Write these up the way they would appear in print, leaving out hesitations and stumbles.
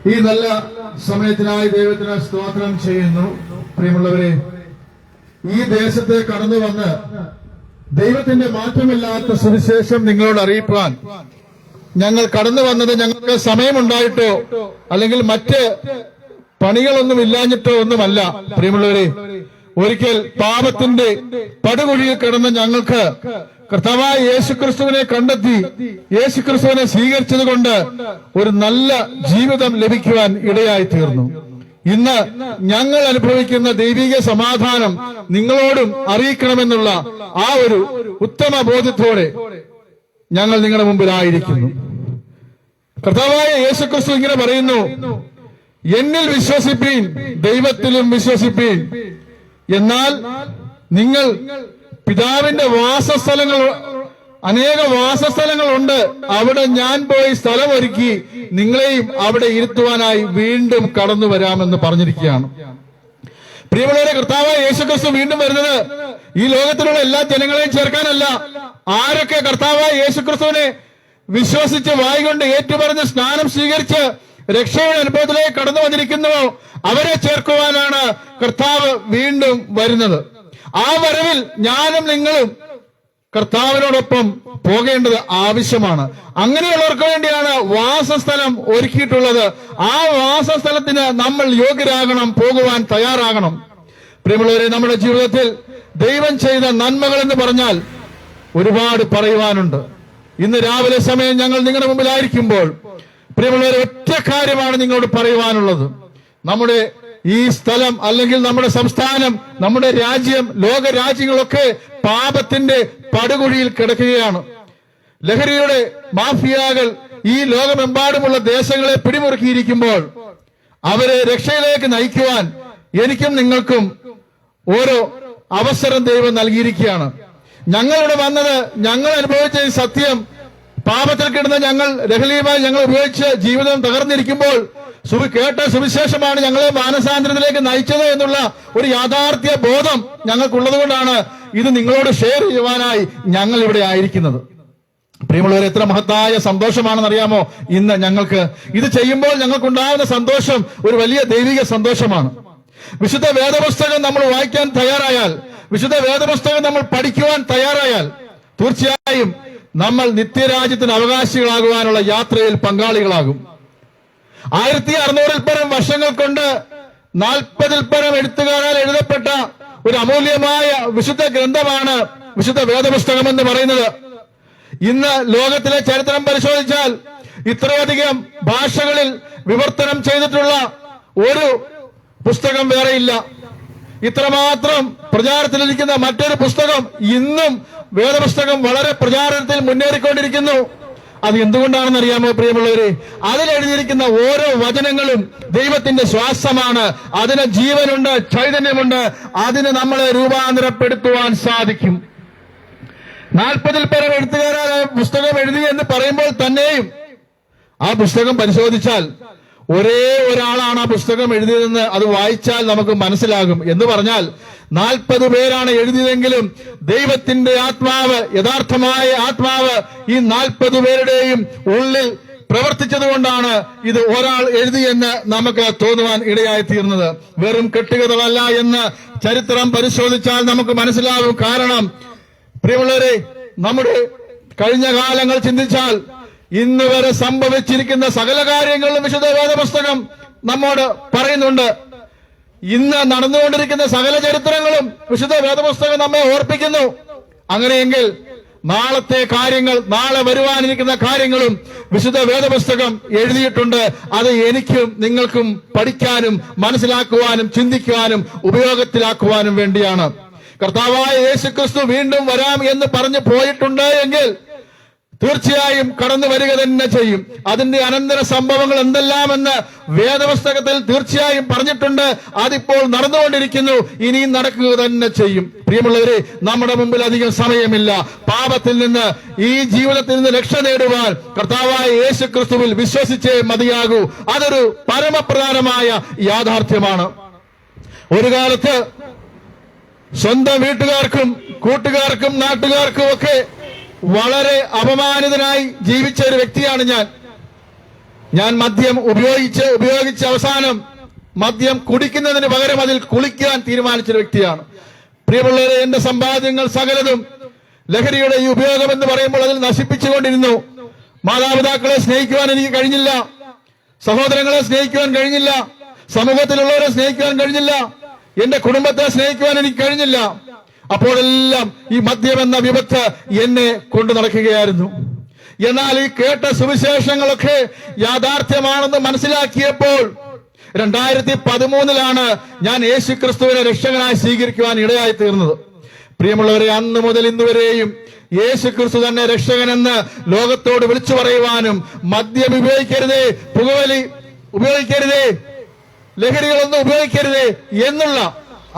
ഈ നല്ല സമയത്തിനായി ദൈവത്തിന് സ്തോത്രം ചെയ്യുന്നു. പ്രിയമുള്ളവരെ, ഈ ദേശത്തെ കടന്നു വന്ന് ദൈവത്തിന്റെ മാറ്റമില്ലാത്ത സുവിശേഷം നിങ്ങളോട് അറിയിപ്പാൻ ഞങ്ങൾ കടന്നു വന്നത് ഞങ്ങൾക്ക് സമയമുണ്ടായിട്ടോ അല്ലെങ്കിൽ മറ്റ് പണികളൊന്നും ഇല്ലാഞ്ഞിട്ടോ ഒന്നുമല്ല. പ്രിയമുള്ളവരെ, ഒരിക്കൽ പാപത്തിന്റെ പടുകുഴിയിൽ കിടന്ന ഞങ്ങൾക്ക് കർത്താവായ യേശുക്രിസ്തുവിനെ കണ്ടെത്തി യേശുക്രിസ്തുവിനെ സ്വീകരിച്ചത് കൊണ്ട് ഒരു നല്ല ജീവിതം ലഭിക്കുവാൻ ഇടയായി തീർന്നു. ഇന്ന് ഞങ്ങൾ അനുഭവിക്കുന്ന ദൈവിക സമാധാനം നിങ്ങളോടും അറിയിക്കണമെന്നുള്ള ആ ഒരു ഉത്തമ ബോധ്യത്തോടെ ഞങ്ങൾ നിങ്ങളുടെ മുമ്പിലായിരിക്കുന്നു. കർത്താവായ യേശുക്രിസ്തു ഇങ്ങനെ പറയുന്നു, എന്നിൽ വിശ്വസിപ്പീൻ, ദൈവത്തിലും വിശ്വസിപ്പീൻ. എന്നാൽ നിങ്ങൾ പിതാവിന്റെ വാസസ്ഥലങ്ങൾ, അനേക വാസസ്ഥലങ്ങളുണ്ട്, അവിടെ ഞാൻ പോയി സ്ഥലമൊരുക്കി നിങ്ങളെയും അവിടെ ഇരുത്തുവാനായി വീണ്ടും കടന്നു വരാമെന്ന് പറഞ്ഞിരിക്കുകയാണ്. പ്രിയമുള്ളവരെ, കർത്താവായ യേശുക്രിസ്തു വീണ്ടും വരുന്നത് ഈ ലോകത്തിലുള്ള എല്ലാ ജനങ്ങളെയും ചേർക്കാനല്ല. ആരൊക്കെ കർത്താവായ യേശുക്രിസ്തുവിനെ വിശ്വസിച്ച് വായികൊണ്ട് ഏറ്റുപറഞ്ഞ് സ്നാനം സ്വീകരിച്ച് രക്ഷയുടെ അനുഭവത്തിലേക്ക് കടന്നു വന്നിരിക്കുന്നുവോ അവരെ ചേർക്കുവാനാണ് കർത്താവ് വീണ്ടും വരുന്നത്. ആ വരവിൽ ഞാനും നിങ്ങളും കർത്താവിനോടൊപ്പം പോകേണ്ടത് ആവശ്യമാണ്. അങ്ങനെയുള്ളവർക്ക് വേണ്ടിയാണ് വാസസ്ഥലം ഒരുക്കിയിട്ടുള്ളത്. ആ വാസസ്ഥലത്തിന് നമ്മൾ യോഗ്യരാകണം, പോകുവാൻ തയ്യാറാകണം. പ്രിയമുള്ളവരെ, നമ്മുടെ ജീവിതത്തിൽ ദൈവം ചെയ്ത നന്മകൾ എന്ന് പറഞ്ഞാൽ ഒരുപാട് പറയുവാനുണ്ട്. ഇന്ന് രാവിലെ സമയം ഞങ്ങൾ നിങ്ങളുടെ മുമ്പിലായിരിക്കുമ്പോൾ പ്രിയമുള്ളവരെ, ഒറ്റ കാര്യമാണ് നിങ്ങളോട് പറയുവാനുള്ളത്. നമ്മുടെ ഈ സ്ഥലം അല്ലെങ്കിൽ നമ്മുടെ സംസ്ഥാനം, നമ്മുടെ രാജ്യം, ലോക രാജ്യങ്ങളൊക്കെ പാപത്തിന്റെ പടുകുഴിയിൽ കിടക്കുകയാണ്. ലഹരിയുടെ മാഫിയകൾ ഈ ലോകമെമ്പാടുമുള്ള ദേശങ്ങളെ പിടിമുറുക്കിയിരിക്കുമ്പോൾ അവരെ രക്ഷയിലേക്ക് നയിക്കുവാൻ എനിക്കും നിങ്ങൾക്കും ഓരോ അവസരം ദൈവം നൽകിയിരിക്കുകയാണ്. ഞങ്ങളിവിടെ വന്നത്, ഞങ്ങൾ അനുഭവിച്ച ഈ സത്യം, പാപത്തിൽ കിടന്ന ഞങ്ങൾ ലഹരിയുമായി ഞങ്ങൾ ഉപയോഗിച്ച് ജീവിതം തകർന്നിരിക്കുമ്പോൾ കേട്ട സുവിശേഷമാണ് ഞങ്ങളെ മാനസാന്തരത്തിലേക്ക് നയിച്ചത് എന്നുള്ള ഒരു യാഥാർത്ഥ്യ ബോധം ഞങ്ങൾക്കുള്ളത് കൊണ്ടാണ് ഇത് നിങ്ങളോട് ഷെയർ ചെയ്യുവാനായി ഞങ്ങൾ ഇവിടെ ആയിരിക്കുന്നത്. പ്രിയമുള്ളവരെ, എത്ര മഹത്തായ സന്തോഷമാണെന്നറിയാമോ ഇന്ന് ഞങ്ങൾക്ക് ഇത് ചെയ്യുമ്പോൾ ഞങ്ങൾക്കുണ്ടാകുന്ന സന്തോഷം ഒരു വലിയ ദൈവിക സന്തോഷമാണ്. വിശുദ്ധ വേദപുസ്തകം നമ്മൾ വായിക്കാൻ തയ്യാറായാൽ, വിശുദ്ധ വേദപുസ്തകം നമ്മൾ പഠിക്കുവാൻ തയ്യാറായാൽ തീർച്ചയായും നമ്മൾ നിത്യരാജ്യത്തിന് അവകാശികളാകുവാനുള്ള യാത്രയിൽ പങ്കാളികളാകും. 1600 പരം വർഷങ്ങൾ കൊണ്ട് 40 പരം എഴുത്തുകാരാൽ എഴുതപ്പെട്ട ഒരു അമൂല്യമായ വിശുദ്ധ ഗ്രന്ഥമാണ് വിശുദ്ധ വേദപുസ്തകം എന്ന് പറയുന്നത്. ഇന്ന് ലോകത്തിലെ ചരിത്രം പരിശോധിച്ചാൽ ഇത്രയധികം ഭാഷകളിൽ വിവർത്തനം ചെയ്തിട്ടുള്ള ഒരു പുസ്തകം വേറെയില്ല. ഇത്രമാത്രം പ്രചാരത്തിലിരിക്കുന്ന മറ്റൊരു പുസ്തകം ഇന്നും വേദപുസ്തകം വളരെ പ്രചാരത്തിൽ മുന്നേറിക്കൊണ്ടിരിക്കുന്നു. അത് എന്തുകൊണ്ടാണെന്ന് അറിയാമോ പ്രിയമുള്ളവരെ? അതിലെഴുതിയിരിക്കുന്ന ഓരോ വചനങ്ങളും ദൈവത്തിന്റെ ശ്വാസമാണ്. അതിന് ജീവനുണ്ട്, ചൈതന്യമുണ്ട്. അതിന് നമ്മളെ രൂപാന്തരപ്പെടുത്തുവാൻ സാധിക്കും. 40 പരം എഴുത്തുകാരായ പുസ്തകം എഴുതി എന്ന് പറയുമ്പോൾ തന്നെയും ആ പുസ്തകം പരിശോധിച്ചാൽ ഒരേ ഒരാളാണ് ആ പുസ്തകം എഴുതിയതെന്ന് അത് വായിച്ചാൽ നമുക്ക് മനസ്സിലാകും. എന്ന് പറഞ്ഞാൽ 40 പേരാണ് എഴുതിയതെങ്കിലും ദൈവത്തിന്റെ ആത്മാവ്, യഥാർത്ഥമായ ആത്മാവ് ഈ 40 പേരുടെയും ഉള്ളിൽ പ്രവർത്തിച്ചതുകൊണ്ടാണ് ഇത് ഒരാൾ എഴുതിയെന്ന് നമുക്ക് തോന്നുവാൻ ഇടയായി തീർന്നത്. വെറും കെട്ടുകഥകളല്ല എന്ന് ചരിത്രം പരിശോധിച്ചാൽ നമുക്ക് മനസ്സിലാകും. കാരണം പ്രിയമുള്ളവരെ, നമ്മുടെ കഴിഞ്ഞ കാലങ്ങൾ ചിന്തിച്ചാൽ ഇന്ന് വരെ സംഭവിച്ചിരിക്കുന്ന സകല കാര്യങ്ങളും വിശുദ്ധ വേദപുസ്തകം നമ്മോട് പറയുന്നുണ്ട്. ഇന്ന് നടന്നുകൊണ്ടിരിക്കുന്ന സകല ചരിത്രങ്ങളും വിശുദ്ധ വേദപുസ്തകം നമ്മെ ഓർപ്പിക്കുന്നു. അങ്ങനെയെങ്കിൽ നാളത്തെ കാര്യങ്ങൾ, നാളെ വരുവാനിരിക്കുന്ന കാര്യങ്ങളും വിശുദ്ധ വേദപുസ്തകം എഴുതിയിട്ടുണ്ട്. അത് എനിക്കും നിങ്ങൾക്കും പഠിക്കാനും മനസ്സിലാക്കുവാനും ചിന്തിക്കുവാനും ഉപയോഗത്തിലാക്കുവാനും വേണ്ടിയാണ്. കർത്താവായ യേശുക്രിസ്തു വീണ്ടും വരാം എന്ന് പറഞ്ഞു പോയിട്ടുണ്ട് എങ്കിൽ തീർച്ചയായും കടന്നു വരിക തന്നെ ചെയ്യും. അതിന്റെ അനന്തര സംഭവങ്ങൾ എന്തെല്ലാമെന്ന് വേദപുസ്തകത്തിൽ തീർച്ചയായും പറഞ്ഞിട്ടുണ്ട്. അതിപ്പോൾ നടന്നുകൊണ്ടിരിക്കുന്നു, ഇനിയും നടക്കുക തന്നെ ചെയ്യും. പ്രിയമുള്ളവരെ, നമ്മുടെ മുമ്പിൽ അധികം സമയമില്ല. പാപത്തിൽ നിന്ന്, ഈ ജീവിതത്തിൽ നിന്ന് രക്ഷ നേടുവാൻ കർത്താവായ യേശുക്രിസ്തുവിൽ വിശ്വസിച്ചേ മതിയാകൂ. അതൊരു പരമപ്രധാനമായ യാഥാർത്ഥ്യമാണ്. ഒരു കാലത്ത് സ്വന്തം വീട്ടുകാർക്കും കൂട്ടുകാർക്കും നാട്ടുകാർക്കും ഒക്കെ വളരെ അപമാനിതനായി ജീവിച്ച ഒരു വ്യക്തിയാണ് ഞാൻ. ഞാൻ മദ്യം ഉപയോഗിച്ച് അവസാനം മദ്യം കുടിക്കുന്നതിന് പകരം അതിൽ കുളിക്കാൻ തീരുമാനിച്ച വ്യക്തിയാണ്. പ്രിയമുള്ളവരെ, എന്റെ സമ്പാദ്യങ്ങൾ സകലതും ലഹരിയുടെ ഈ ഉപയോഗം എന്ന് പറയുമ്പോൾ അതിൽ നശിപ്പിച്ചുകൊണ്ടിരുന്നു. മാതാപിതാക്കളെ സ്നേഹിക്കുവാൻ എനിക്ക് കഴിഞ്ഞില്ല, സഹോദരങ്ങളെ സ്നേഹിക്കുവാൻ കഴിഞ്ഞില്ല, സമൂഹത്തിലുള്ളവരെ സ്നേഹിക്കുവാൻ കഴിഞ്ഞില്ല, എന്റെ കുടുംബത്തെ സ്നേഹിക്കുവാൻ എനിക്ക് കഴിഞ്ഞില്ല. അപ്പോഴെല്ലാം ഈ മദ്യം എന്ന വിപത്ത് എന്നെ കൊണ്ടു നടക്കുകയായിരുന്നു. എന്നാൽ ഈ കേട്ട സുവിശേഷങ്ങളൊക്കെ യാഥാർത്ഥ്യമാണെന്ന് മനസ്സിലാക്കിയപ്പോൾ 2013 ഞാൻ യേശു ക്രിസ്തുവിനെ രക്ഷകനായി സ്വീകരിക്കുവാൻ ഇടയായി തീർന്നത്. പ്രിയമുള്ളവരെ, അന്ന് മുതൽ ഇന്നുവരെയും യേശു ക്രിസ്തു തന്നെ രക്ഷകനെന്ന് ലോകത്തോട് വിളിച്ചു പറയുവാനും മദ്യം ഉപയോഗിക്കരുതേ, പുകവലി ഉപയോഗിക്കരുതേ, ലഹരികളൊന്നും ഉപയോഗിക്കരുതേ എന്നുള്ള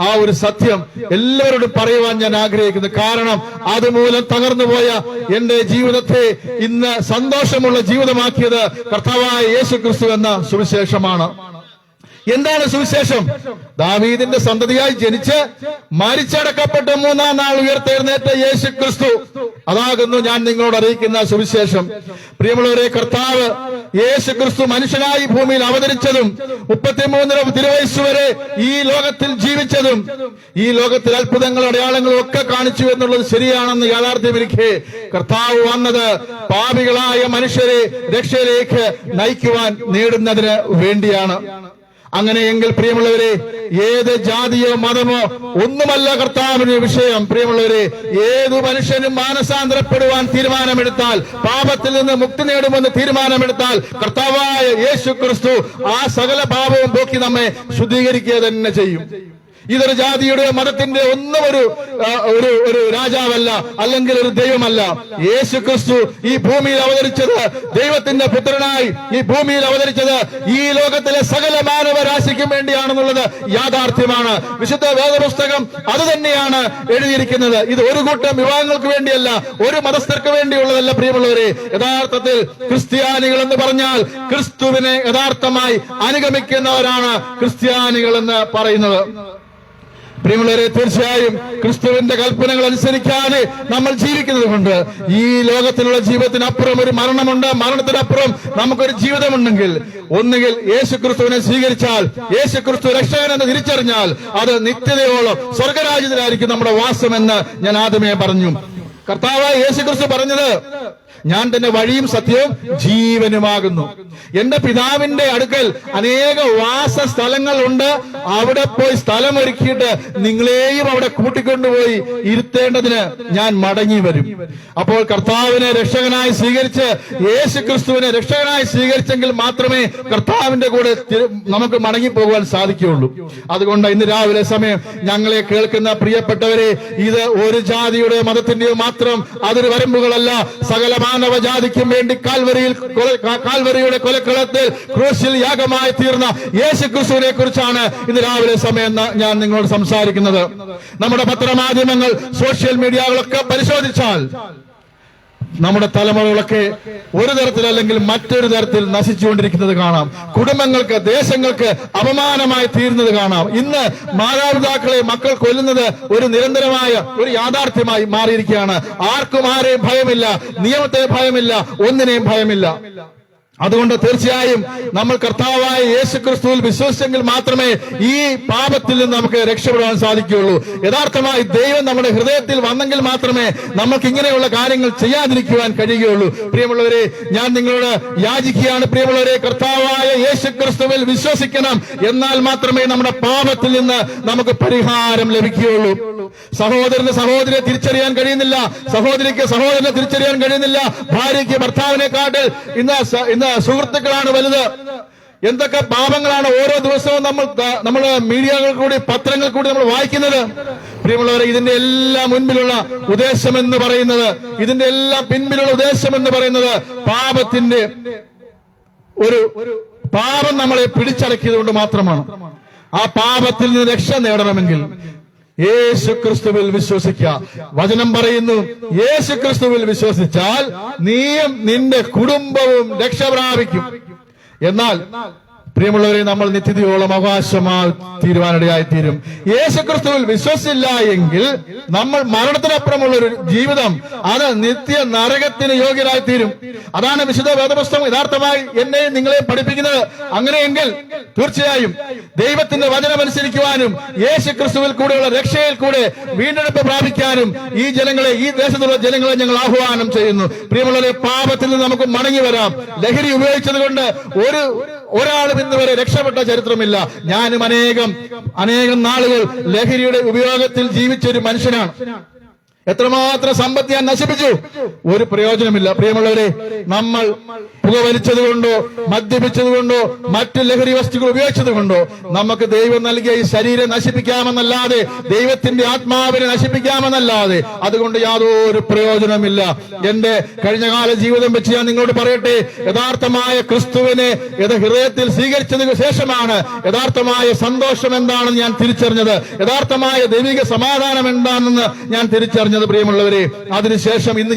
ആ ഒരു സത്യം എല്ലാവരോടും പറയുവാൻ ഞാൻ ആഗ്രഹിക്കുന്നു. കാരണം അതുമൂലം തകർന്നുപോയ എന്റെ ജീവിതത്തെ ഇന്ന് സന്തോഷമുള്ള ജീവിതമാക്കിയത് കർത്താവായ യേശു ക്രിസ്തു എന്ന സുവിശേഷമാണ്. എന്താണ് സുവിശേഷം? ദാവീദിന്റെ സന്തതിയായി ജനിച്ച് മരിച്ചടക്കപ്പെട്ട് 3-ാം നാൾ ഉയർത്തെഴുന്നേറ്റ യേശു ക്രിസ്തു, അതാകുന്നു ഞാൻ നിങ്ങളോട് അറിയിക്കുന്ന സുവിശേഷം. പ്രിയമുള്ളവരെ, കർത്താവ് യേശു ക്രിസ്തു മനുഷ്യനായി ഭൂമിയിൽ അവതരിച്ചതും 33 തിരുവയസ്സ് വരെ ഈ ലോകത്തിൽ ജീവിച്ചതും ഈ ലോകത്തിൽ അത്ഭുതങ്ങളും അടയാളങ്ങളും ഒക്കെ കാണിച്ചു എന്നുള്ളത് ശരിയാണെന്ന് യാഥാർത്ഥ്യമിരിക്കെ കർത്താവ് വന്നത് പാപികളായ മനുഷ്യരെ രക്ഷയിലേക്ക് നയിക്കുവാൻ നേടുന്നതിന് വേണ്ടിയാണ്. അങ്ങനെയെങ്കിൽ പ്രിയമുള്ളവരെ, ഏത് ജാതിയോ മതമോ ഒന്നുമല്ല കർത്താവിന്റെ വിഷയം. പ്രിയമുള്ളവരെ, ഏതു മനുഷ്യനും മാനസാന്തരപ്പെടുവാൻ തീരുമാനമെടുത്താൽ, പാപത്തിൽ നിന്ന് മുക്തി നേടുമെന്ന് തീരുമാനമെടുത്താൽ കർത്താവായ യേശു ക്രിസ്തു ആ സകല പാപവും പോക്കി നമ്മെ ശുദ്ധീകരിക്കുക തന്നെ ചെയ്യും. ഇതൊരു ജാതിയുടെ മതത്തിന്റെ ഒന്നും ഒരു രാജാവല്ല, അല്ലെങ്കിൽ ഒരു ദൈവമല്ല. യേശു ക്രിസ്തു ഈ ഭൂമിയിൽ അവതരിച്ചത്, ദൈവത്തിന്റെ പുത്രനായി ഈ ഭൂമിയിൽ അവതരിച്ചത് ഈ ലോകത്തിലെ സകല മാനവരാശിക്കും വേണ്ടിയാണെന്നുള്ളത് യാഥാർത്ഥ്യമാണ്. വിശുദ്ധ വേദപുസ്തകം അത് തന്നെയാണ് എഴുതിയിരിക്കുന്നത്. ഇത് ഒരു കൂട്ടം വിഭാഗങ്ങൾക്ക് വേണ്ടിയല്ല, ഒരു മതസ്ഥർക്ക് വേണ്ടിയുള്ളതല്ല. പ്രിയമുള്ളവരെ, യഥാർത്ഥത്തിൽ ക്രിസ്ത്യാനികൾ എന്ന് പറഞ്ഞാൽ ക്രിസ്തുവിനെ യഥാർത്ഥമായി അനുഗമിക്കുന്നവരാണ് ക്രിസ്ത്യാനികൾ എന്ന് പറയുന്നത്. പ്രിയമുള്ളവരെ, തീർച്ചയായും ക്രിസ്തുവിന്റെ കൽപ്പനകൾ അനുസരിക്കാതെ നമ്മൾ ജീവിക്കുന്നത് കൊണ്ട് ഈ ലോകത്തിലുള്ള ജീവിതത്തിനപ്പുറം ഒരു മരണമുണ്ട്. മരണത്തിനപ്പുറം നമുക്കൊരു ജീവിതമുണ്ടെങ്കിൽ ഒന്നുകിൽ യേശു ക്രിസ്തുവിനെ സ്വീകരിച്ചാൽ, യേശു ക്രിസ്തു രക്ഷകനെന്ന് തിരിച്ചറിഞ്ഞാൽ അത് നിത്യതയോളം സ്വർഗരാജ്യത്തിലായിരിക്കും നമ്മുടെ വാസമെന്ന് ഞാൻ ആദ്യമേ പറഞ്ഞു. കർത്താവായ യേശു ക്രിസ്തു പറഞ്ഞത്, ഞാൻ തന്നെ വഴിയും സത്യവും ജീവനുമാകുന്നു. എന്റെ പിതാവിന്റെ അടുക്കൽ അനേക വാസസ്ഥലങ്ങളുണ്ട്. അവിടെ പോയി സ്ഥലമൊരുക്കിയിട്ട് നിങ്ങളെയും അവിടെ കൂട്ടിക്കൊണ്ടുപോയി ഇരുത്തേണ്ടതിന് ഞാൻ മടങ്ങി വരും. അപ്പോൾ കർത്താവിനെ രക്ഷകനായി സ്വീകരിച്ച് യേശു ക്രിസ്തുവിനെ രക്ഷകനായി സ്വീകരിച്ചെങ്കിൽ മാത്രമേ കർത്താവിന്റെ കൂടെ നമുക്ക് മടങ്ങിപ്പോകുവാൻ സാധിക്കുകയുള്ളൂ. അതുകൊണ്ട് ഇന്ന് രാവിലെ സമയം ഞങ്ങളെ കേൾക്കുന്ന പ്രിയപ്പെട്ടവരെ, ഇത് ഒരു ജാതിയുടെ മതത്തിന്റെയോ മാത്രം അതൊരു വരമ്പുകളല്ല. സകല മാനവജാതിക്കും വേണ്ടി കാൽവരിയുടെ കൊലക്കളത്തിൽ ക്രൂശിൽ യാഗമായി തീർന്ന യേശു ക്രിസ്തുവിനെ കുറിച്ചാണ് ഇന്ന് രാവിലെ സമയം ഞാൻ നിങ്ങളോട് സംസാരിക്കുന്നത്. നമ്മുടെ പത്രമാധ്യമങ്ങൾ, സോഷ്യൽ മീഡിയകളൊക്കെ പരിശോധിച്ചാൽ നമ്മുടെ തലമുറകളൊക്കെ ഒരു തരത്തിലല്ലെങ്കിൽ മറ്റൊരു തരത്തിൽ നശിച്ചുകൊണ്ടിരിക്കുന്നത് കാണാം. കുടുംബങ്ങൾക്ക്, ദേശങ്ങൾക്ക് അപമാനമായി തീരുന്നത് കാണാം. ഇന്ന് മാതാപിതാക്കളെ മക്കൾ കൊല്ലുന്നത് ഒരു നിരന്തരമായ ഒരു യാഥാർത്ഥ്യമായി മാറിയിരിക്കുകയാണ്. ആർക്കും ആരെയും ഭയമില്ല, നിയമത്തെ ഭയമില്ല, ഒന്നിനെയും ഭയമില്ല. അതുകൊണ്ട് തീർച്ചയായും നമ്മൾ കർത്താവായ യേശു ക്രിസ്തുവിൽ വിശ്വസിച്ചെങ്കിൽ മാത്രമേ ഈ പാപത്തിൽ നിന്ന് നമുക്ക് രക്ഷപ്പെടാൻ സാധിക്കുകയുള്ളൂ. യഥാർത്ഥമായി ദൈവം നമ്മുടെ ഹൃദയത്തിൽ വന്നെങ്കിൽ മാത്രമേ നമുക്ക് ഇങ്ങനെയുള്ള കാര്യങ്ങൾ ചെയ്യാതിരിക്കുവാൻ കഴിയുകയുള്ളൂ. പ്രിയമുള്ളവരെ, ഞാൻ നിങ്ങളോട് യാചിക്കുകയാണ്. പ്രിയമുള്ളവരെ, കർത്താവായ യേശു ക്രിസ്തുവിൽ വിശ്വസിക്കണം. എന്നാൽ മാത്രമേ നമ്മുടെ പാപത്തിൽ നിന്ന് നമുക്ക് പരിഹാരം ലഭിക്കുകയുള്ളൂ. സഹോദരന് സഹോദരിയെ തിരിച്ചറിയാൻ കഴിയുന്നില്ല, സഹോദരിക്ക് സഹോദരനെ തിരിച്ചറിയാൻ കഴിയുന്നില്ല, ഭാര്യയ്ക്ക് ഭർത്താവിനെക്കാട്ടിൽ ഇന്ന് സുഹൃത്തുക്കളാണ് വലുത്. എന്തൊക്കെ പാപങ്ങളാണ് ഓരോ ദിവസവും നമ്മൾ മീഡിയകൾ കൂടി, പത്രങ്ങൾ കൂടി നമ്മൾ വായിക്കുന്നത്. പ്രിയമുള്ളവരെ, ഇതിന്റെ എല്ലാം മുൻപിലുള്ള ഉദ്ദേശം എന്ന് പറയുന്നത്, ഇതിന്റെ എല്ലാം പിൻപിലുള്ള ഉദ്ദേശം എന്ന് പറയുന്നത് പാപത്തിന്റെ ഒരു പാപം നമ്മളെ പിടിച്ചടക്കിയത് കൊണ്ട് മാത്രമാണ്. ആ പാപത്തിൽ നിന്ന് രക്ഷ നേടണമെങ്കിൽ യേശു ക്രിസ്തുവിൽ വിശ്വസിക്കുക. വചനം പറയുന്നു, യേശു ക്രിസ്തുവിൽ വിശ്വസിച്ചാൽ നീയും നിന്റെ കുടുംബവും രക്ഷ പ്രാപിക്കും. എന്നാൽ പ്രിയമുള്ളവരെ, നമ്മൾ നിത്യതയോളം അവകാശമായി തീരുവാനിടയായിത്തീരും. യേശുക്രിസ്തുവിൽ വിശ്വസിച്ചില്ല എങ്കിൽ നമ്മൾ മരണത്തിനപ്പുറമുള്ള ഒരു ജീവിതം, അത് നിത്യ നരകത്തിന് യോഗ്യരായിത്തീരും. അതാണ് വിശുദ്ധ വേദപുസ്തകം യഥാർത്ഥമായി എന്നെയും നിങ്ങളെയും പഠിപ്പിക്കുന്നത്. അങ്ങനെയെങ്കിൽ തീർച്ചയായും ദൈവത്തിന്റെ വചനം അനുസരിക്കുവാനും യേശുക്രിസ്തുവിൽ കൂടെയുള്ള രക്ഷയിൽ കൂടെ വീണ്ടെടുപ്പ് പ്രാപിക്കാനും ഈ ദേശത്തുള്ള ജനങ്ങളെ ഞങ്ങൾ ആഹ്വാനം ചെയ്യുന്നു. പ്രിയമുള്ളവരെ, പാപത്തിൽ നിന്ന് നമുക്ക് മടങ്ങി വരാം. ലഹരി ഉപയോഗിച്ചത് കൊണ്ട് ഒരാളും ഇന്ന് വരെ രക്ഷപ്പെട്ട ചരിത്രമില്ല. ഞാനും അനേകം നാളുകൾ ലഹരിയുടെ ഉപയോഗത്തിൽ ജീവിച്ചൊരു മനുഷ്യനാണ്. എത്രമാത്രം സമ്പത്ത് ഞാൻ നശിപ്പിച്ചു, ഒരു പ്രയോജനമില്ല. പ്രിയമുള്ളവരെ, നമ്മൾ പുകവലിച്ചതുകൊണ്ടോ മദ്യപിച്ചതുകൊണ്ടോ മറ്റു ലഹരി വസ്തുക്കൾ ഉപയോഗിച്ചതുകൊണ്ടോ നമുക്ക് ദൈവം നൽകിയ ഈ ശരീരം നശിപ്പിക്കാമെന്നല്ലാതെ, ദൈവത്തിന്റെ ആത്മാവിനെ നശിപ്പിക്കാമെന്നല്ലാതെ അതുകൊണ്ട് യാതൊരു പ്രയോജനമില്ല. എന്റെ കഴിഞ്ഞകാല ജീവിതം വെച്ച് ഞാൻ നിങ്ങളോട് പറയട്ടെ, യഥാർത്ഥമായ ക്രിസ്തുവിനെ ഹൃദയത്തിൽ സ്വീകരിച്ചതിന് ശേഷമാണ് യഥാർത്ഥമായ സന്തോഷം എന്താണെന്ന് ഞാൻ തിരിച്ചറിഞ്ഞത്, യഥാർത്ഥമായ ദൈവിക സമാധാനം എന്താണെന്ന് ഞാൻ തിരിച്ചറിഞ്ഞത്. പ്രിയമുള്ളവരെ, അതിനുശേഷം ഇന്ന്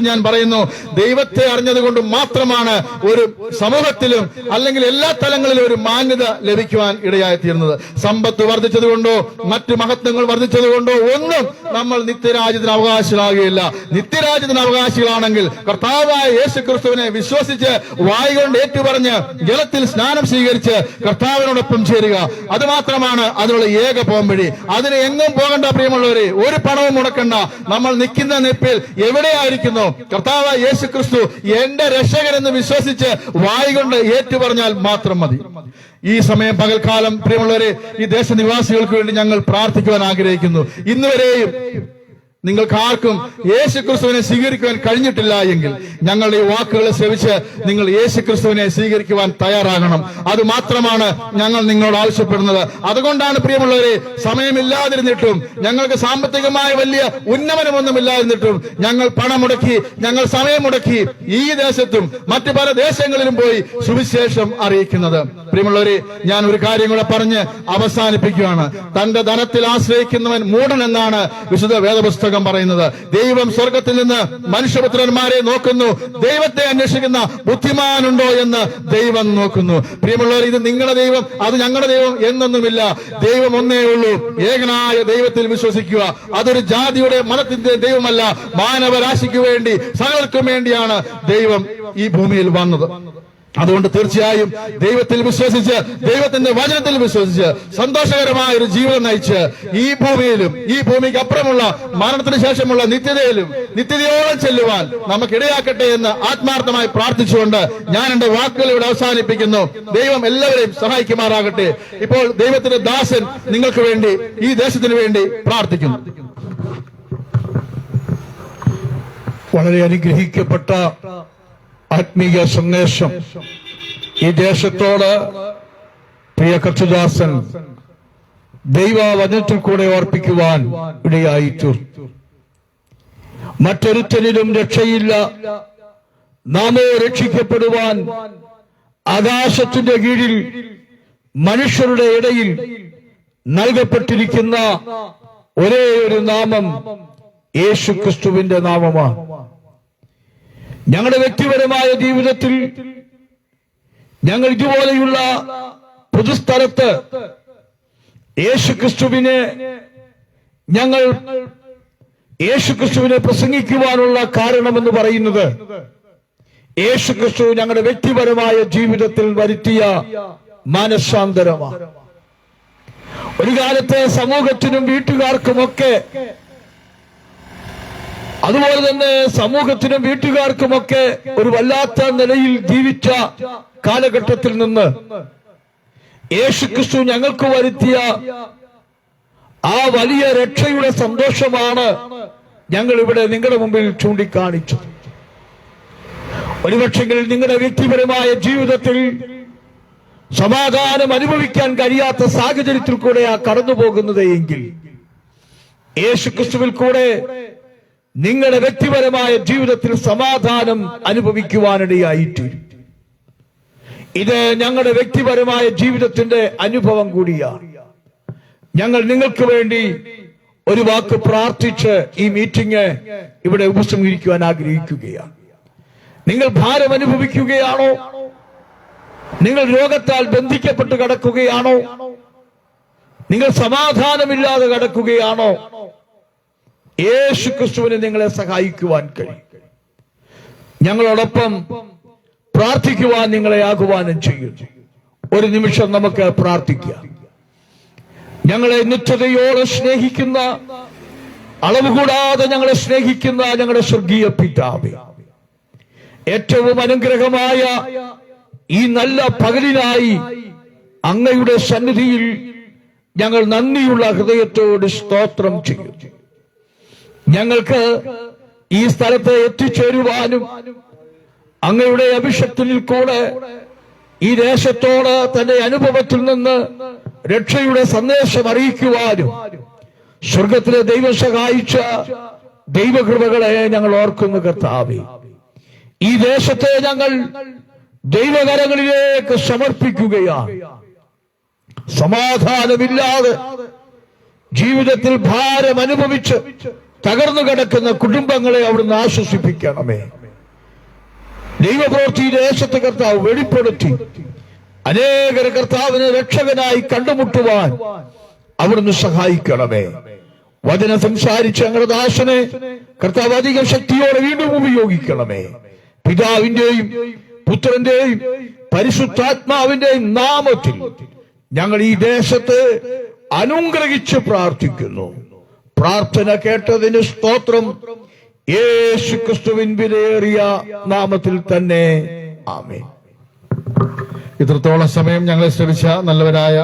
ഞാൻ പറയുന്നു, ദൈവത്തെ അറിഞ്ഞത് കൊണ്ട് മാത്രമാണ് ഒരു സമൂഹത്തിലും അല്ലെങ്കിൽ എല്ലാ തലങ്ങളിലും ഒരു മാന്യത ലഭിക്കുവാൻ ഇടയായിത്തീരുന്നത്. സമ്പത്ത് വർദ്ധിച്ചതുകൊണ്ടോ മറ്റു മഹത്വങ്ങൾ വർദ്ധിച്ചതുകൊണ്ടോ ഒന്നും നമ്മൾ നിത്യരാജ്യത്തിന് അവകാശികളാകുകയില്ല. നിത്യരാജ്യത്തിന് അവകാശികളാണെങ്കിൽ കർത്താവായ യേശുക്രിസ്തുവിനെ വിശ്വസിച്ച് വായ്കൊണ്ട് ഏറ്റുപറഞ്ഞ് ജലത്തിൽ സ്നാനം സ്വീകരിച്ച് കർത്താവിനോടൊപ്പം ചേരുക, അത് മാത്രമാണ് അതിനുള്ള ഏക പോംവഴി. അതിന് എങ്ങും പോകണ്ട പ്രിയമുള്ളവരെ, ഒരു പണവും മുടക്കണ്ട. നമ്മൾ നിൽക്കുന്ന നിപ്പിൽ എവിടെയായിരിക്കുന്നു, കർത്താവായ യേശുക്രിസ്തു എന്റെ രക്ഷകനെന്ന് വിശ്വസിച്ച് വായ്കൊണ്ട് ഏറ്റുപറഞ്ഞാൽ മാത്രം മതി. ഈ സമയം പകൽക്കാലം പ്രിയമുള്ളവരെ, ഈ ദേശനിവാസികൾക്ക് വേണ്ടി ഞങ്ങൾ പ്രാർത്ഥിക്കുവാൻ ആഗ്രഹിക്കുന്നു. ഇന്നുവരെയും നിങ്ങൾക്ക് ആർക്കും യേശുക്രിസ്തുവിനെ സ്വീകരിക്കുവാൻ കഴിഞ്ഞിട്ടില്ല എങ്കിൽ ഞങ്ങളുടെ ഈ വാക്കുകളെ ശ്രവിച്ച് നിങ്ങൾ യേശുക്രിസ്തുവിനെ സ്വീകരിക്കുവാൻ തയ്യാറാകണം. അത് മാത്രമാണ് ഞങ്ങൾ നിങ്ങളോട് ആവശ്യപ്പെടുന്നത്. അതുകൊണ്ടാണ് പ്രിയമുള്ളവരെ, സമയമില്ലാതിരുന്നിട്ടും ഞങ്ങൾക്ക് സാമ്പത്തികമായ വലിയ ഉന്നമനമൊന്നുമില്ലാതിരുന്നിട്ടും ഞങ്ങൾ പണം മുടക്കി, ഞങ്ങൾ സമയം മുടക്കി ഈ ദേശത്തും മറ്റു പല ദേശങ്ങളിലും പോയി സുവിശേഷം അറിയിക്കുന്നത്. പ്രിയമുള്ളവരെ, ഞാൻ ഒരു കാര്യം കൂടെ പറഞ്ഞ് അവസാനിപ്പിക്കുകയാണ്. തന്റെ ധനത്തിൽ ആശ്രയിക്കുന്നവൻ മൂഢൻ എന്നാണ് വിശുദ്ധ വേദപുസ്തകം പറയുന്നത്. ദൈവം സ്വർഗത്തിൽ നിന്ന് മനുഷ്യപുത്രന്മാരെ നോക്കുന്നു, ദൈവത്തെ അന്വേഷിക്കുന്ന ബുദ്ധിമാനുണ്ടോ എന്ന് ദൈവം നോക്കുന്നു. പ്രിയമുള്ളവർ, ഇത് നിങ്ങളുടെ ദൈവം, അത് ഞങ്ങളുടെ ദൈവം എന്നൊന്നുമില്ല. ദൈവം ഒന്നേ ഉള്ളൂ. ഏകനായ ദൈവത്തിൽ വിശ്വസിക്കുക. അതൊരു ജാതിയുടെ മതത്തിന്റെ ദൈവമല്ല. മാനവരാശിക്ക് വേണ്ടി, സകലർക്കും വേണ്ടിയാണ് ദൈവം ഈ ഭൂമിയിൽ വന്നത്. അതുകൊണ്ട് തീർച്ചയായും ദൈവത്തിൽ വിശ്വസിച്ച്, ദൈവത്തിന്റെ വചനത്തിൽ വിശ്വസിച്ച് സന്തോഷകരമായ ഒരു ജീവിതം നയിച്ച് ഈ ഭൂമിയിലും ഈ ഭൂമിക്ക് അപ്പുറമുള്ള മരണത്തിന് ശേഷമുള്ള നിത്യതയോളം ചെല്ലുവാൻ നമുക്കിടയാക്കട്ടെ എന്ന് ആത്മാർത്ഥമായി പ്രാർത്ഥിച്ചുകൊണ്ട് ഞാൻ എന്റെ വാക്കുകൾ ഇവിടെ അവസാനിപ്പിക്കുന്നു. ദൈവം എല്ലാവരെയും സഹായിക്കുമാറാകട്ടെ. ഇപ്പോൾ ദൈവത്തിന്റെ ദാസൻ നിങ്ങൾക്ക് വേണ്ടി, ഈ ദേശത്തിന് വേണ്ടി പ്രാർത്ഥിക്കുന്നു. വളരെ അനുഗ്രഹിക്കപ്പെട്ട ആത്മീയ സന്ദേശം ഈ ദേശത്തോട് പ്രിയ കർത്തൃദാസൻ ദൈവവചനത്തിൽ കൂടെ ഓർപ്പിക്കുവാൻ ഇടയായിച്ചു. മറ്റൊരുത്തനിലും രക്ഷയില്ല, നാമോ രക്ഷിക്കപ്പെടുവാൻ ആകാശത്തിന്റെ കീഴിൽ മനുഷ്യരുടെ ഇടയിൽ നൽകപ്പെട്ടിരിക്കുന്ന ഒരേ ഒരു നാമം യേശുക്രിസ്തുവിന്റെ നാമമാണ്. ഞങ്ങളുടെ വ്യക്തിപരമായ ജീവിതത്തിൽ ഞങ്ങൾ ഇതുപോലെയുള്ള പൊതുസ്ഥലത്ത് യേശുക്രിസ്തുവിനെ പ്രസംഗിക്കുവാനുള്ള കാരണമെന്ന് പറയുന്നത് യേശുക്രിസ്തു ഞങ്ങളുടെ വ്യക്തിപരമായ ജീവിതത്തിൽ വരുത്തിയ മാനസാന്തരമാണ്. ഒരു കാലത്തെ സമൂഹത്തിനും വീട്ടുകാർക്കുമൊക്കെ, അതുപോലെ തന്നെ സമൂഹത്തിനും വീട്ടുകാർക്കുമൊക്കെ ഒരു വല്ലാത്ത നിലയിൽ ജീവിച്ച കാലഘട്ടത്തിൽ നിന്ന് യേശുക്രിസ്തു ഞങ്ങൾക്ക് വരുത്തിയ ആ വലിയ രക്ഷയുടെ സന്തോഷമാണ് ഞങ്ങൾ ഇവിടെ നിങ്ങളുടെ മുമ്പിൽ ചൂണ്ടിക്കാണിച്ചത്. ഒരുപക്ഷെങ്കിൽ നിങ്ങളുടെ വ്യക്തിപരമായ ജീവിതത്തിൽ സമാധാനം അനുഭവിക്കാൻ കഴിയാത്ത സാഹചര്യത്തിൽ കൂടെയാ കടന്നു പോകുന്നത് എങ്കിൽ യേശുക്രിസ്തുവിൽ കൂടെ നിങ്ങളുടെ വ്യക്തിപരമായ ജീവിതത്തിൽ സമാധാനം അനുഭവിക്കുവാനിടയായിട്ട് ഇത് ഞങ്ങളുടെ വ്യക്തിപരമായ ജീവിതത്തിന്റെ അനുഭവം കൂടിയാണ്. ഞങ്ങൾ നിങ്ങൾക്ക് വേണ്ടി ഒരു വാക്ക് പ്രാർത്ഥിച്ച് ഈ മീറ്റിംഗ് ഇവിടെ ഉപസംഹരിക്കുവാൻ ആഗ്രഹിക്കുകയാണ്. നിങ്ങൾ ഭാരം അനുഭവിക്കുകയാണോ? നിങ്ങൾ രോഗത്താൽ ബന്ധിക്കപ്പെട്ട് കിടക്കുകയാണോ? നിങ്ങൾ സമാധാനമില്ലാതെ കിടക്കുകയാണോ? യേശു ക്രിസ്തുവിനെ നിങ്ങളെ സഹായിക്കുവാൻ കഴിയും. ഞങ്ങളോടൊപ്പം പ്രാർത്ഥിക്കുവാൻ നിങ്ങളെ ആഹ്വാനം ചെയ്യും. ഒരു നിമിഷം നമുക്ക് പ്രാർത്ഥിക്കാം. ഞങ്ങളെ നിത്യതയോടെ സ്നേഹിക്കുന്ന, അളവ് കൂടാതെ ഞങ്ങളെ സ്നേഹിക്കുന്ന ഞങ്ങളുടെ സ്വർഗീയ പിതാവേ, ഏറ്റവും അനുഗ്രഹമായ ഈ നല്ല പകലിനായി അങ്ങയുടെ സന്നിധിയിൽ ഞങ്ങൾ നന്ദിയുള്ള ഹൃദയത്തോട് സ്തോത്രം ചെയ്യും. ഞങ്ങൾക്ക് ഈ സ്ഥലത്ത് എത്തിച്ചേരുവാനും അങ്ങയുടെ അഭിഷേകത്തിൽ കൂടെ ഈ ദേശത്തോട് തന്റെ അനുഭവത്തിൽ നിന്ന് രക്ഷയുടെ സന്ദേശം അറിയിക്കുവാനും സ്വർഗത്തിലെ ദൈവം സഹായിച്ച ദൈവകൃപകളെ ഞങ്ങൾ ഓർക്കുന്നു കർത്താവേ. ഈ ദേശത്തെ ഞങ്ങൾ ദൈവകരങ്ങളിലേക്ക് സമർപ്പിക്കുകയാണ്. സമാധാനമില്ലാതെ ജീവിതത്തിൽ ഭാരം അനുഭവിച്ച് തകർന്നു കിടക്കുന്ന കുടുംബങ്ങളെ അവിടുന്ന് ആശ്വസിപ്പിക്കണമേ. ദൈവപ്രവൃത്തി ദേശത്ത് കർത്താവ് വെളിപ്പെടുത്തി അനേകർ കർത്താവിനെ രക്ഷകനായി കണ്ടുമുട്ടുവാൻ അവിടുന്ന് സഹായിക്കണമേ. വചനം സംസാരിച്ച് ഞങ്ങളുടെ ദാസനെ കർത്താവ് അധിക ശക്തിയോടെ വീണ്ടും ഉപയോഗിക്കണമേ. പിതാവിന്റെയും പുത്രന്റെയും പരിശുദ്ധാത്മാവിന്റെയും നാമത്തിൽ ഞങ്ങൾ ഈ ദേശത്ത് അനുഗ്രഹിച്ച് പ്രാർത്ഥിക്കുന്നു. പ്രാർത്ഥന കേട്ടതിന് സ്തോത്രം. യേശു ക്രിസ്തുവിൻ വിലയേറിയ നാമത്തിൽ തന്നെ ആമേൻ. ഇത്രത്തോളം സമയം ഞങ്ങളെ ശ്രമിച്ച നല്ലവരായ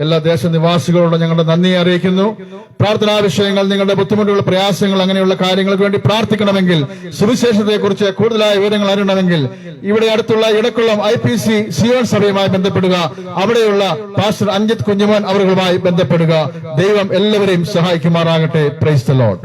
എല്ലാ ദേശനിവാസികളോടും ഞങ്ങളുടെ നന്ദി അറിയിക്കുന്നു. പ്രാർത്ഥനാ വിഷയങ്ങൾ, നിങ്ങളുടെ ബുദ്ധിമുട്ടുള്ള പ്രയാസങ്ങൾ, അങ്ങനെയുള്ള കാര്യങ്ങൾക്ക് വേണ്ടി പ്രാർത്ഥിക്കണമെങ്കിൽ, സുവിശേഷത്തെക്കുറിച്ച് കൂടുതലായ വിവരങ്ങൾ അറിയണമെങ്കിൽ ഇവിടെ അടുത്തുള്ള ഇടക്കുളം IPC സിയോൺ സഭയുമായി ബന്ധപ്പെടുക. അവിടെയുള്ള പാസ്റ്റർ അഞ്ജിത് കുഞ്ഞുമോൻ അവരുമായി ബന്ധപ്പെടുക. ദൈവം എല്ലാവരെയും സഹായിക്കുമാറാകട്ടെ. Praise the Lord.